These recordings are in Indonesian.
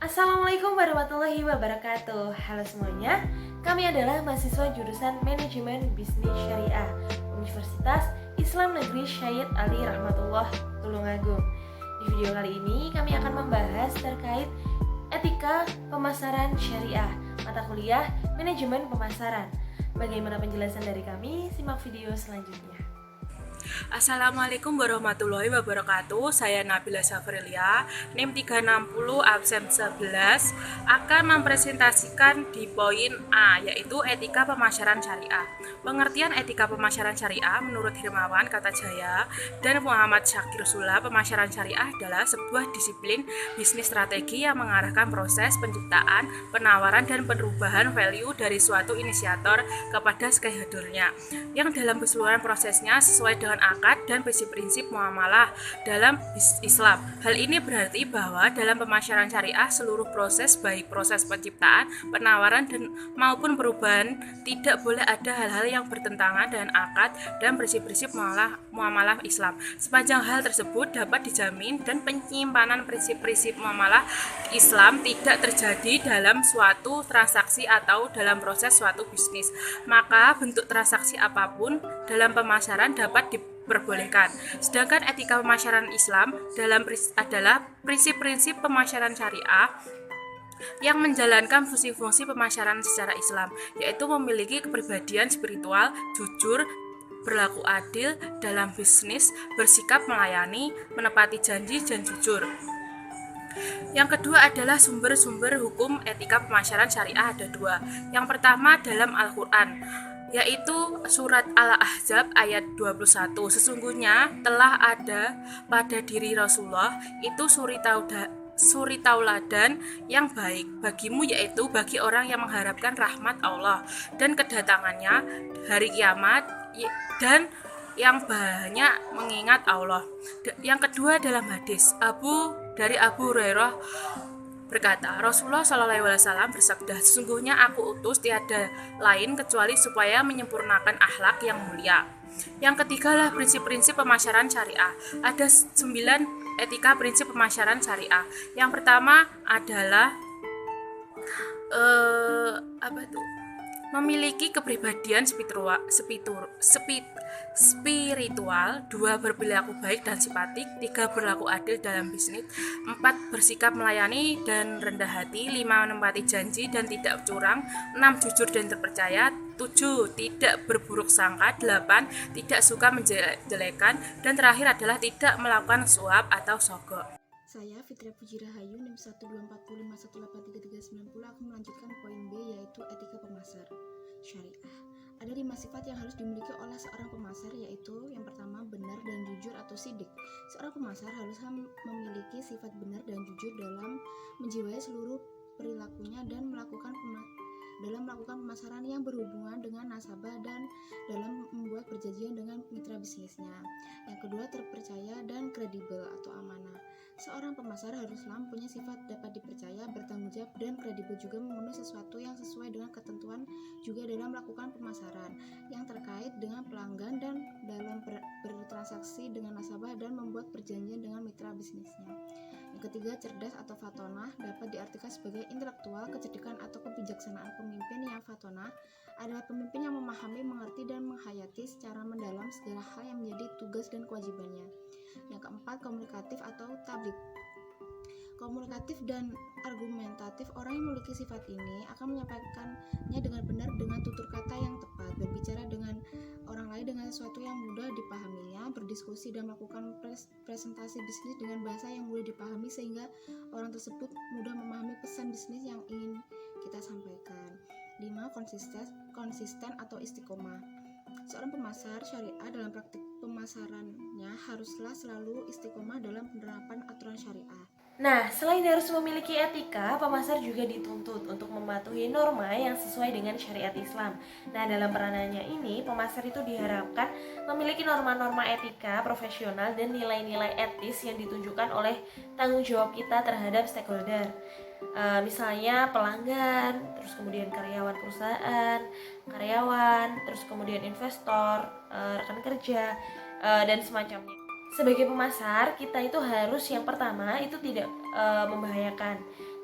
Assalamualaikum warahmatullahi wabarakatuh. Halo semuanya, kami adalah mahasiswa jurusan Manajemen Bisnis Syariah Universitas Islam Negeri Syed Ali Rahmatullah Tulungagung. Di video kali ini kami akan membahas terkait etika pemasaran syariah, mata kuliah Manajemen Pemasaran. Bagaimana penjelasan dari kami? Simak video selanjutnya. Assalamualaikum warahmatullahi wabarakatuh. Saya Nabila Safrilia, NIM 360 absen 11, akan mempresentasikan di poin A, yaitu etika pemasaran syariah. Pengertian etika pemasaran syariah menurut Hermawan Kartajaya dan Muhammad Syakir Sula, pemasaran syariah adalah sebuah disiplin bisnis strategi yang mengarahkan proses penciptaan, penawaran, dan perubahan value dari suatu inisiator kepada stakeholdernya, yang dalam keseluruhan prosesnya sesuai dengan akad dan prinsip-prinsip muamalah dalam Islam. Hal ini berarti bahwa dalam pemasaran syariah seluruh proses, baik proses penciptaan, penawaran, dan maupun perubahan, tidak boleh ada hal-hal yang bertentangan dengan akad dan prinsip-prinsip muamalah Islam. Sepanjang hal tersebut dapat dijamin dan penyimpanan prinsip-prinsip muamalah Islam tidak terjadi dalam suatu transaksi atau dalam proses suatu bisnis, maka bentuk transaksi apapun dalam pemasaran dapat diperbolehkan. Sedangkan etika pemasaran Islam adalah prinsip-prinsip pemasaran syariah yang menjalankan fungsi-fungsi pemasaran secara Islam, yaitu memiliki kepribadian spiritual, jujur, berlaku adil dalam bisnis, bersikap melayani, menepati janji, dan jujur. Yang kedua adalah sumber-sumber hukum etika pemasaran syariah ada dua. Yang pertama dalam Al-Quran, yaitu surat Al-Ahzab ayat 21. Sesungguhnya telah ada pada diri Rasulullah itu suri tauladan yang baik bagimu, yaitu bagi orang yang mengharapkan rahmat Allah dan kedatangannya hari kiamat dan yang banyak mengingat Allah. Yang kedua dalam hadis dari Abu Hurairah berkata, Rasulullah SAW bersabda, sesungguhnya aku utus tiada lain kecuali supaya menyempurnakan akhlak yang mulia. Yang ketiga adalah prinsip-prinsip pemasaran syariah. Ada 9 etika prinsip pemasaran syariah. Yang pertama adalah memiliki kepribadian spiritual, 2 berperilaku baik dan simpatik, 3 berlaku adil dalam bisnis, 4 bersikap melayani dan rendah hati, 5 menepati janji dan tidak curang, 6 jujur dan terpercaya, 7 tidak berburuk sangka, 8 tidak suka menjelekan, dan terakhir adalah tidak melakukan suap atau sogok. Saya Fitria Puji Rahayu, NIM 124518330 akan melanjutkan poin B, yaitu etika pemasar syariah. Ada 5 sifat yang harus dimiliki oleh seorang pemasar, yaitu yang pertama benar dan jujur atau sidik. Seorang pemasar harus memiliki sifat benar dan jujur dalam menjiwai seluruh perilakunya dan melakukan pemasaran yang berhubungan dengan nasabah dan dalam membuat perjanjian dengan mitra bisnisnya. Yang kedua, terpercaya dan kredibel atau amanah. Seorang pemasar haruslah mempunyai sifat dapat dipercaya, bertanggung jawab, dan kredibel, juga memenuhi sesuatu yang sesuai dengan ketentuan juga dalam melakukan pemasaran yang terkait dengan pelanggan dan dalam bertransaksi dengan nasabah dan membuat perjanjian dengan mitra bisnisnya. Yang ketiga, cerdas atau fatonah dapat diartikan sebagai intelektual, kecerdikan atau kebijaksanaan. Pemimpin yang fatonah adalah pemimpin yang memahami, mengerti, dan menghayati secara mendalam segala hal yang menjadi tugas dan kewajibannya. Yang keempat, komunikatif atau tablik. Komunikatif dan argumentatif. Orang yang memiliki sifat ini akan menyampaikannya dengan benar dengan tutur kata yang tepat, berbicara dengan orang lain dengan sesuatu yang mudah dipahaminya, berdiskusi dan melakukan presentasi bisnis dengan bahasa yang mudah dipahami sehingga orang tersebut mudah memahami pesan bisnis yang ingin kita sampaikan. 5. Konsisten atau istiqomah. Seorang pemasar syariah dalam praktik pemasarannya haruslah selalu istiqomah dalam penerapan aturan syariah. Nah, selain harus memiliki etika, pemasar juga dituntut untuk mematuhi norma yang sesuai dengan syariat Islam. Nah, dalam peranannya ini, pemasar itu diharapkan memiliki norma-norma etika, profesional, dan nilai-nilai etis yang ditunjukkan oleh tanggung jawab kita terhadap stakeholder. Misalnya pelanggan, terus kemudian karyawan perusahaan, terus kemudian investor, rekan kerja, dan semacamnya. Sebagai pemasar, kita itu harus yang pertama itu tidak membahayakan.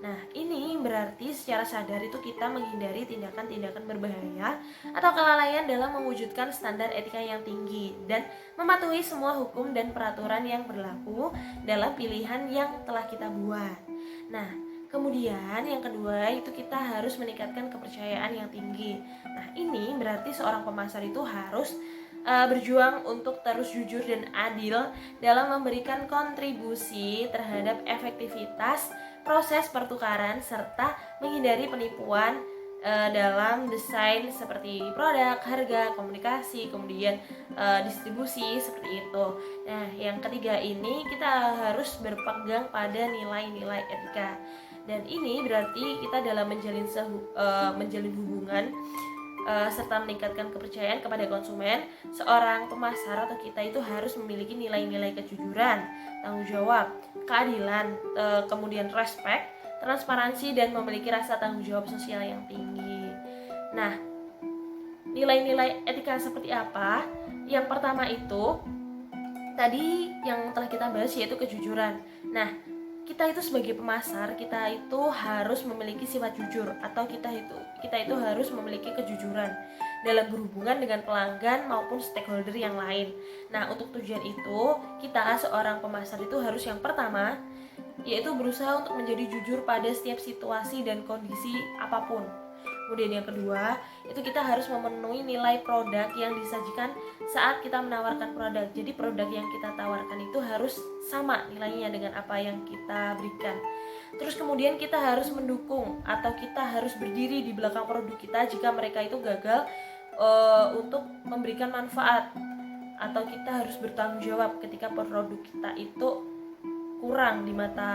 Nah, ini berarti secara sadar itu kita menghindari tindakan-tindakan berbahaya atau kelalaian dalam mewujudkan standar etika yang tinggi dan mematuhi semua hukum dan peraturan yang berlaku dalam pilihan yang telah kita buat. Nah, kemudian yang kedua itu kita harus meningkatkan kepercayaan yang tinggi. Nah, ini berarti seorang pemasar itu harus berjuang untuk terus jujur dan adil dalam memberikan kontribusi terhadap efektivitas proses pertukaran serta menghindari penipuan dalam desain seperti produk, harga, komunikasi, kemudian distribusi seperti itu. Nah, yang ketiga ini kita harus berpegang pada nilai-nilai etika. Dan ini berarti kita dalam menjalin hubungan serta meningkatkan kepercayaan kepada konsumen, seorang pemasar atau kita itu harus memiliki nilai-nilai kejujuran, tanggung jawab, keadilan, kemudian respect, transparansi, dan memiliki rasa tanggung jawab sosial yang tinggi. Nah, nilai-nilai etika seperti apa? Yang pertama itu tadi yang telah kita bahas, yaitu kejujuran. Nah, kita itu sebagai pemasar, kita itu harus memiliki sifat jujur atau kita itu harus memiliki kejujuran dalam berhubungan dengan pelanggan maupun stakeholder yang lain. Nah, untuk tujuan itu, kita seorang pemasar itu harus yang pertama yaitu berusaha untuk menjadi jujur pada setiap situasi dan kondisi apapun. Kemudian yang kedua, itu kita harus memenuhi nilai produk yang disajikan saat kita menawarkan produk. Jadi produk yang kita tawarkan itu harus sama nilainya dengan apa yang kita berikan. Terus kemudian kita harus mendukung atau kita harus berdiri di belakang produk kita jika mereka itu gagal untuk memberikan manfaat, atau kita harus bertanggung jawab ketika produk kita itu kurang di mata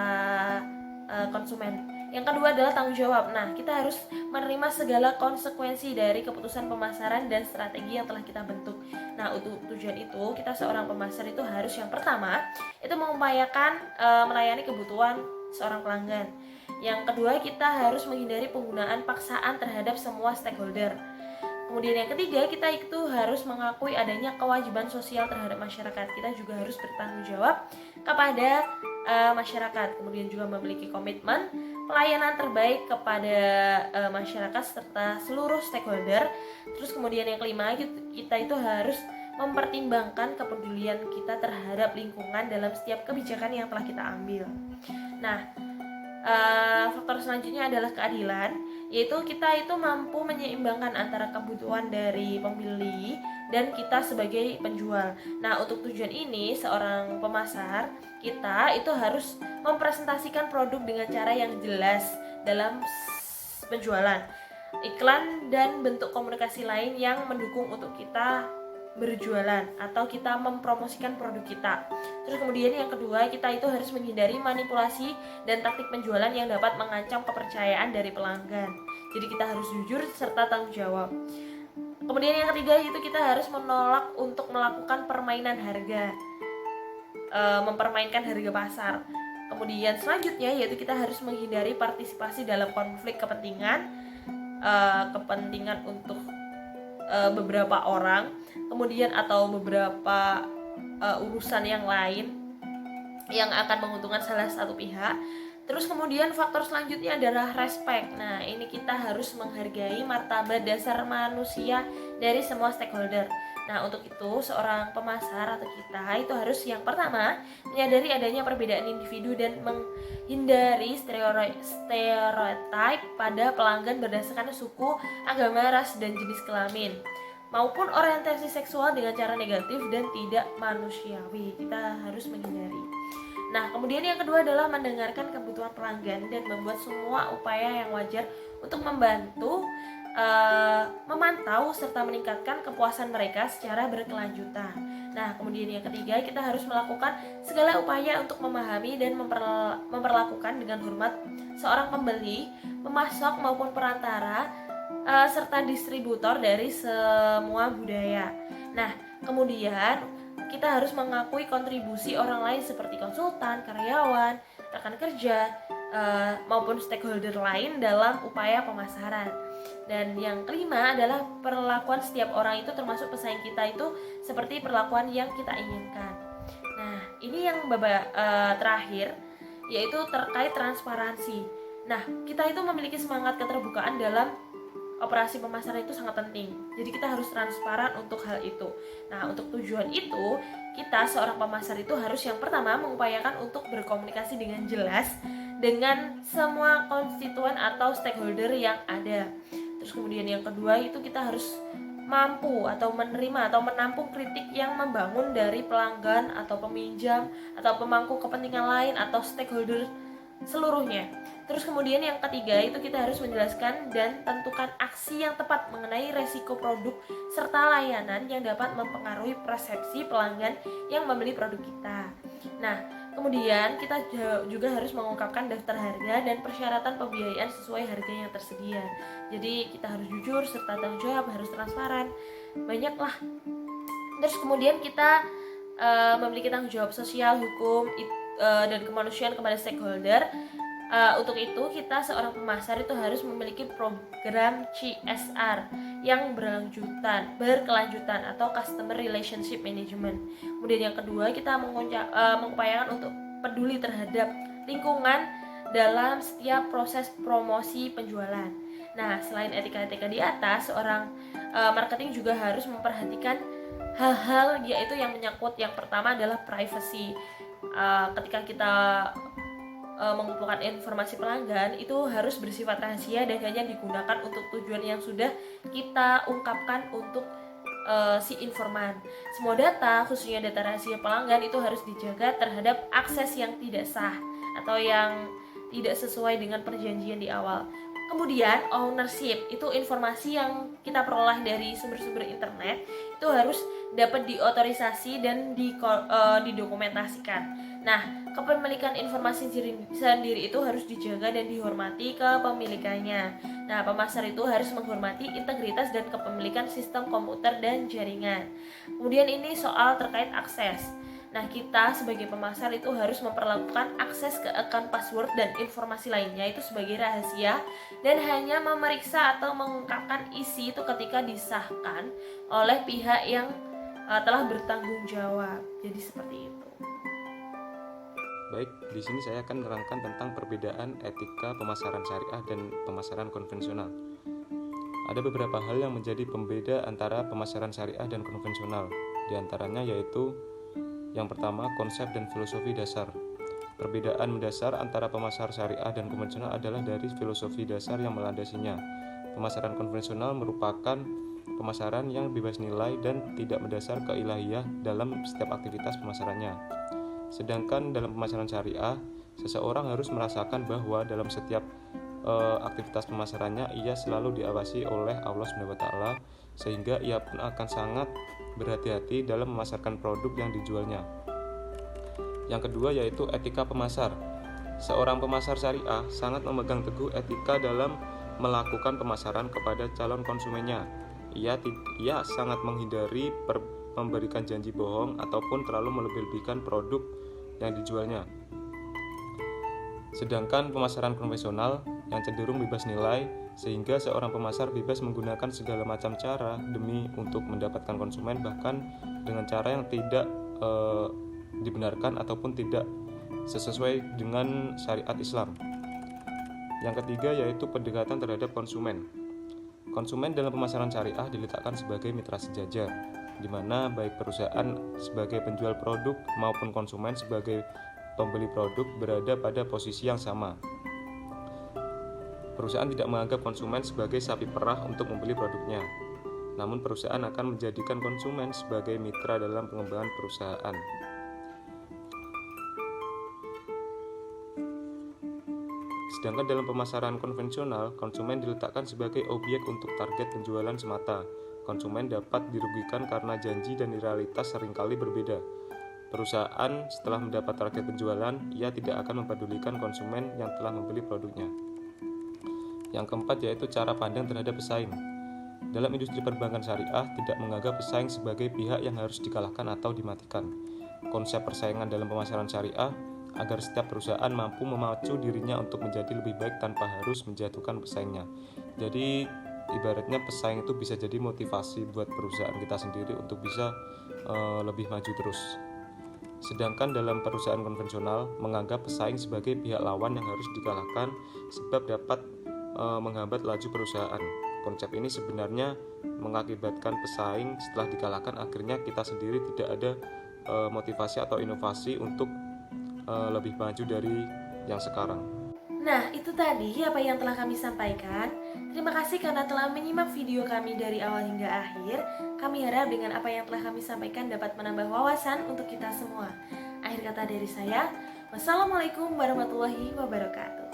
konsumen. Yang kedua adalah tanggung jawab. Nah, kita harus menerima segala konsekuensi dari keputusan pemasaran dan strategi yang telah kita bentuk. Nah, untuk tujuan itu, kita seorang pemasar itu harus yang pertama itu mengupayakan melayani kebutuhan seorang pelanggan. Yang kedua, kita harus menghindari penggunaan paksaan terhadap semua stakeholder. Kemudian yang ketiga, kita itu harus mengakui adanya kewajiban sosial terhadap masyarakat. Kita juga harus bertanggung jawab kepada masyarakat. Kemudian juga memiliki komitmen pelayanan terbaik kepada masyarakat serta seluruh stakeholder. Terus kemudian yang kelima, kita itu harus mempertimbangkan kepedulian kita terhadap lingkungan dalam setiap kebijakan yang telah kita ambil. Nah, faktor selanjutnya adalah keadilan, yaitu kita itu mampu menyeimbangkan antara kebutuhan dari pembeli dan kita sebagai penjual. Nah, untuk tujuan ini, seorang pemasar kita itu harus mempresentasikan produk dengan cara yang jelas dalam penjualan, iklan, dan bentuk komunikasi lain yang mendukung untuk kita berjualan atau kita mempromosikan produk kita. Terus kemudian yang kedua, kita itu harus menghindari manipulasi dan taktik penjualan yang dapat mengancam kepercayaan dari pelanggan. Jadi kita harus jujur serta tanggung jawab. Kemudian yang ketiga itu kita harus menolak untuk melakukan permainan harga, mempermainkan harga pasar. Kemudian selanjutnya yaitu kita harus menghindari partisipasi dalam konflik kepentingan, kepentingan untuk beberapa orang, kemudian atau beberapa urusan yang lain yang akan menguntungkan salah satu pihak. Terus kemudian faktor selanjutnya adalah respect. Nah, ini kita harus menghargai martabat dasar manusia dari semua stakeholder. Nah, untuk itu seorang pemasar atau kita itu harus yang pertama menyadari adanya perbedaan individu dan menghindari stereotip pada pelanggan berdasarkan suku, agama, ras, dan jenis kelamin maupun orientasi seksual dengan cara negatif dan tidak manusiawi. Kita harus menghindari. Nah, kemudian yang kedua adalah mendengarkan kebutuhan pelanggan dan membuat semua upaya yang wajar untuk membantu memantau serta meningkatkan kepuasan mereka secara berkelanjutan. Nah, kemudian yang ketiga, kita harus melakukan segala upaya untuk memahami dan memperlakukan dengan hormat seorang pembeli, pemasok maupun perantara serta distributor dari semua budaya. Nah, kemudian kita harus mengakui kontribusi orang lain seperti konsultan, karyawan, rekan kerja, maupun stakeholder lain dalam upaya pemasaran. Dan yang kelima adalah perlakuan setiap orang itu termasuk pesaing kita itu seperti perlakuan yang kita inginkan. Nah, ini yang terakhir yaitu terkait transparansi. Nah, kita itu memiliki semangat keterbukaan dalam operasi pemasaran itu sangat penting. Jadi kita harus transparan untuk hal itu. Nah, untuk tujuan itu, kita seorang pemasar itu harus yang pertama mengupayakan untuk berkomunikasi dengan jelas dengan semua konstituen atau stakeholder yang ada. Terus kemudian yang kedua itu kita harus mampu atau menerima atau menampung kritik yang membangun dari pelanggan atau peminjam atau pemangku kepentingan lain atau stakeholder seluruhnya. Terus kemudian yang ketiga itu kita harus menjelaskan dan tentukan aksi yang tepat mengenai resiko produk serta layanan yang dapat mempengaruhi persepsi pelanggan yang membeli produk kita. Nah, kemudian kita juga harus mengungkapkan daftar harga dan persyaratan pembiayaan sesuai harga yang tersedia. Jadi kita harus jujur serta tanggung jawab, harus transparan. Banyaklah. Terus kemudian kita memiliki tanggung jawab sosial, hukum, dan kemanusiaan kepada stakeholder. Untuk itu kita seorang pemasar itu harus memiliki program CSR yang berkelanjutan atau Customer Relationship Management. Kemudian yang kedua kita mengupayakan untuk peduli terhadap lingkungan dalam setiap proses promosi penjualan. Nah, selain etika-etika di atas, seorang marketing juga harus memperhatikan hal-hal yaitu yang menyangkut, yang pertama adalah privacy. Ketika kita mengumpulkan informasi pelanggan itu harus bersifat rahasia dan hanya digunakan untuk tujuan yang sudah kita ungkapkan untuk si informan. Semua data, khususnya data rahasia pelanggan itu harus dijaga terhadap akses yang tidak sah atau yang tidak sesuai dengan perjanjian di awal. Kemudian ownership, itu informasi yang kita peroleh dari sumber-sumber internet itu harus dapat diotorisasi dan didokumentasikan. Nah, kepemilikan informasi sendiri itu harus dijaga dan dihormati kepemilikannya. Nah, pemasar itu harus menghormati integritas dan kepemilikan sistem komputer dan jaringan. Kemudian ini soal terkait akses. Nah, kita sebagai pemasar itu harus memperlakukan akses ke account, password, dan informasi lainnya itu sebagai rahasia dan hanya memeriksa atau mengungkapkan isi itu ketika disahkan oleh pihak yang telah bertanggung jawab. Jadi seperti itu. Baik, di sini saya akan menerangkan tentang perbedaan etika pemasaran syariah dan pemasaran konvensional. Ada beberapa hal yang menjadi pembeda antara pemasaran syariah dan konvensional. Di antaranya yaitu yang pertama, konsep dan filosofi dasar. Perbedaan mendasar antara pemasar syariah dan konvensional adalah dari filosofi dasar yang melandasinya. Pemasaran konvensional merupakan pemasaran yang bebas nilai dan tidak mendasar ke ilahiyah dalam setiap aktivitas pemasarannya. Sedangkan dalam pemasaran syariah, seseorang harus merasakan bahwa dalam setiap aktivitas pemasarannya ia selalu diawasi oleh Allah SWT, sehingga ia pun akan sangat berhati-hati dalam memasarkan produk yang dijualnya. Yang kedua yaitu etika pemasar. Seorang pemasar syariah sangat memegang teguh etika dalam melakukan pemasaran kepada calon konsumennya. Ia sangat menghindari memberikan janji bohong ataupun terlalu melebih-lebihkan produk yang dijualnya. Sedangkan pemasaran konvensional yang cenderung bebas nilai, sehingga seorang pemasar bebas menggunakan segala macam cara demi untuk mendapatkan konsumen, bahkan dengan cara yang tidak dibenarkan ataupun tidak sesuai dengan syariat Islam. Yang ketiga yaitu pendekatan terhadap konsumen. Konsumen dalam pemasaran syariah diletakkan sebagai mitra sejajar, di mana baik perusahaan sebagai penjual produk maupun konsumen sebagai pembeli produk berada pada posisi yang sama. Perusahaan tidak menganggap konsumen sebagai sapi perah untuk membeli produknya, namun perusahaan akan menjadikan konsumen sebagai mitra dalam pengembangan perusahaan. Sedangkan dalam pemasaran konvensional, konsumen diletakkan sebagai objek untuk target penjualan semata. Konsumen dapat dirugikan karena janji dan realitas seringkali berbeda. Perusahaan setelah mendapat target penjualan, ia tidak akan mempedulikan konsumen yang telah membeli produknya. Yang keempat yaitu cara pandang terhadap pesaing. Dalam industri perbankan syariah tidak menganggap pesaing sebagai pihak yang harus dikalahkan atau dimatikan. Konsep persaingan dalam pemasaran syariah agar setiap perusahaan mampu memacu dirinya untuk menjadi lebih baik tanpa harus menjatuhkan pesaingnya. Jadi ibaratnya pesaing itu bisa jadi motivasi buat perusahaan kita sendiri untuk bisa lebih maju terus. Sedangkan dalam perusahaan konvensional menganggap pesaing sebagai pihak lawan yang harus dikalahkan sebab dapat menghambat laju perusahaan. Konsep ini sebenarnya mengakibatkan pesaing setelah dikalahkan akhirnya kita sendiri tidak ada motivasi atau inovasi untuk lebih maju dari yang sekarang. Nah, itu tadi apa yang telah kami sampaikan. Terima kasih karena telah menyimak video kami dari awal hingga akhir. Kami harap dengan apa yang telah kami sampaikan dapat menambah wawasan untuk kita semua. Akhir kata dari saya, wassalamualaikum warahmatullahi wabarakatuh.